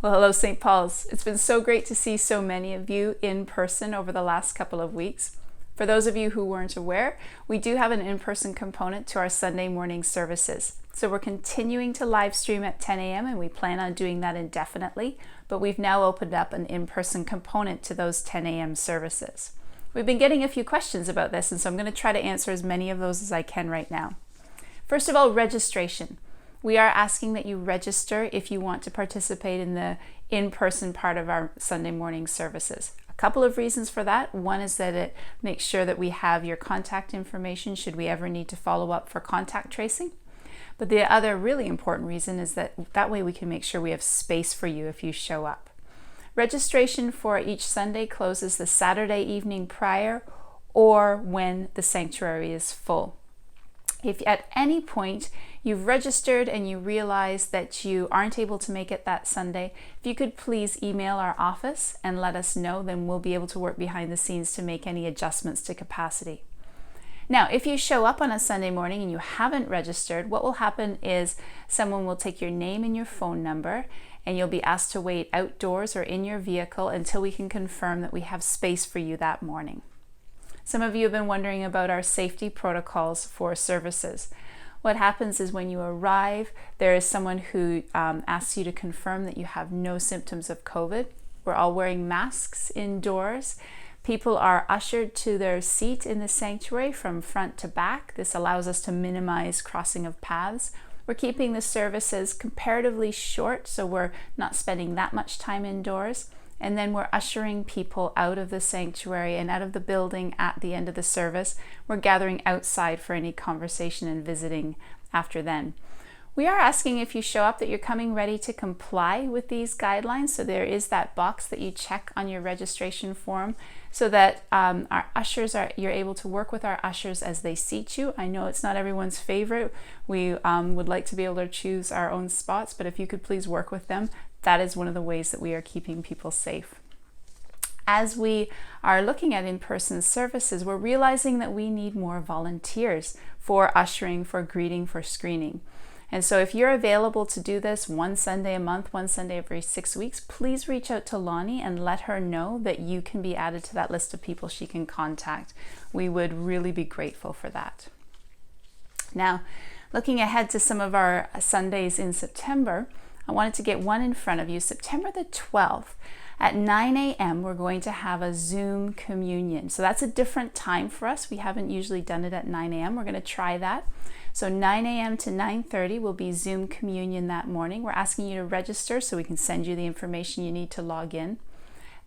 Well, hello, St. Paul's. It's been so great to see so many of you in person over the last couple of weeks. For those of you who weren't aware, we do have an in-person component to our Sunday morning services. So we're continuing to live stream at 10 a.m. and we plan on doing that indefinitely, but we've now opened up an in-person component to those 10 a.m. services. We've been getting a few questions about this, and so I'm going to try to answer as many of those as I can right now. First of all, registration. We are asking that you register if you want to participate in the in-person part of our Sunday morning services. A couple of reasons for that. One is that it makes sure that we have your contact information should we ever need to follow up for contact tracing. But the other really important reason is that way we can make sure we have space for you if you show up. Registration for each Sunday closes the Saturday evening prior or when the sanctuary is full. If at any point you've registered and you realize that you aren't able to make it that Sunday, if you could please email our office and let us know, then we'll be able to work behind the scenes to make any adjustments to capacity. Now, if you show up on a Sunday morning and you haven't registered, what will happen is someone will take your name and your phone number, and you'll be asked to wait outdoors or in your vehicle until we can confirm that we have space for you that morning. Some of you have been wondering about our safety protocols for services. What happens is when you arrive, there is someone who asks you to confirm that you have no symptoms of COVID. We're all wearing masks indoors. People are ushered to their seat in the sanctuary from front to back. This allows us to minimize crossing of paths. We're keeping the services comparatively short, so we're not spending that much time indoors. And then we're ushering people out of the sanctuary and out of the building at the end of the service. We're gathering outside for any conversation and visiting after then. We are asking if you show up that you're coming ready to comply with these guidelines. So there is that box that you check on your registration form so that our ushers you're able to work with our ushers as they seat you. I know it's not everyone's favorite. We would like to be able to choose our own spots, but if you could please work with them, that is one of the ways that we are keeping people safe. As we are looking at in-person services, we're realizing that we need more volunteers for ushering, for greeting, for screening. And so if you're available to do this one Sunday a month, one Sunday every 6 weeks, please reach out to Lonnie and let her know that you can be added to that list of people she can contact. We would really be grateful for that. Now, looking ahead to some of our Sundays in September, I wanted to get one in front of you. September the 12th at 9 a.m. we're going to have a Zoom communion. So that's a different time for us. We haven't usually done it at 9 a.m. We're going to try that. So 9 a.m. to 9:30 will be Zoom communion that morning. We're asking you to register so we can send you the information you need to log in.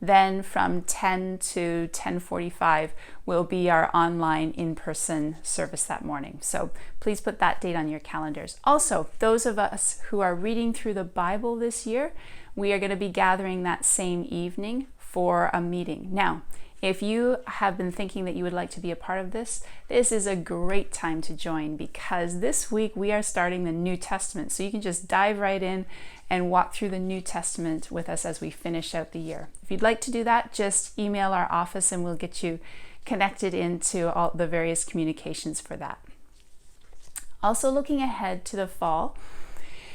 Then from 10 to 10:45 will be our online in-person service that morning. So please put that date on your calendars. Also, those of us who are reading through the Bible this year, we are going to be gathering that same evening for a meeting. Now, if you have been thinking that you would like to be a part of this, this is a great time to join because this week we are starting the New Testament. So you can just dive right in and walk through the New Testament with us as we finish out the year. If you'd like to do that, just email our office and we'll get you connected into all the various communications for that. Also looking ahead to the fall,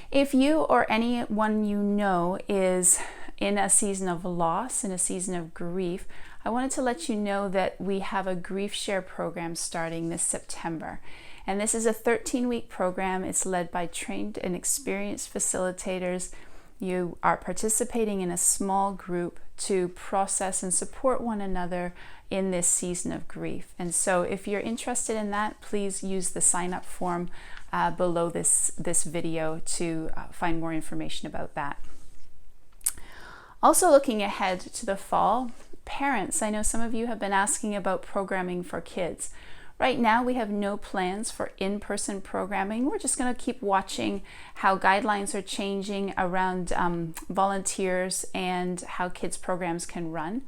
if you or anyone you know is in a season of loss, in a season of grief, I wanted to let you know that we have a Grief Share program starting this September. And this is a 13-week program. It's led by trained and experienced facilitators. You are participating in a small group to process and support one another in this season of grief. And so if you're interested in that, please use the sign-up form below this video to find more information about that. Also looking ahead to the fall, parents, I know some of you have been asking about programming for kids. Right now, we have no plans for in-person programming. We're just going to keep watching how guidelines are changing around volunteers and how kids' programs can run.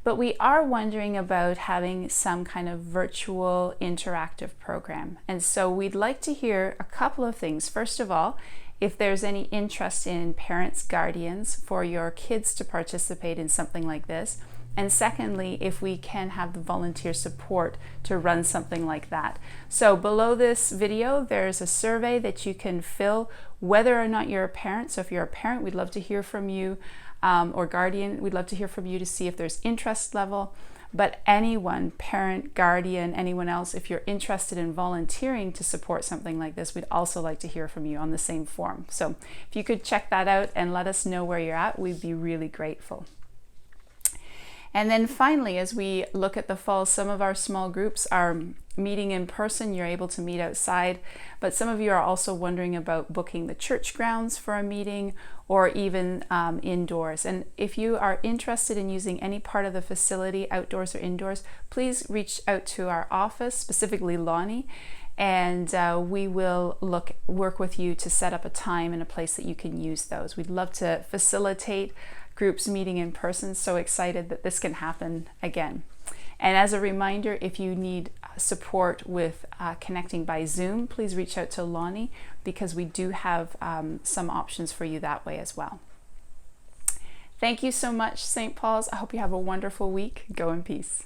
But we are wondering about having some kind of virtual interactive program. And so we'd like to hear a couple of things. First of all, if there's any interest in parents, guardians, for your kids to participate in something like this. And secondly, if we can have the volunteer support to run something like that. So below this video, there's a survey that you can fill whether or not you're a parent. So if you're a parent, we'd love to hear from you, or guardian, we'd love to hear from you to see if there's interest level. But anyone, parent, guardian, anyone else, if you're interested in volunteering to support something like this, we'd also like to hear from you on the same form. So if you could check that out and let us know where you're at, we'd be really grateful. And then finally, as we look at the fall, some of our small groups are meeting in person. You're able to meet outside, but some of you are also wondering about booking the church grounds for a meeting or even indoors. And if you are interested in using any part of the facility, outdoors or indoors, please reach out to our office, specifically Lonnie, and we will work with you to set up a time and a place that you can use those. We'd love to facilitate groups meeting in person. So excited that this can happen again. And as a reminder, if you need support with connecting by Zoom, please reach out to Lonnie, because we do have some options for you that way as well. Thank you so much, St. Paul's. I hope you have a wonderful week. Go in peace.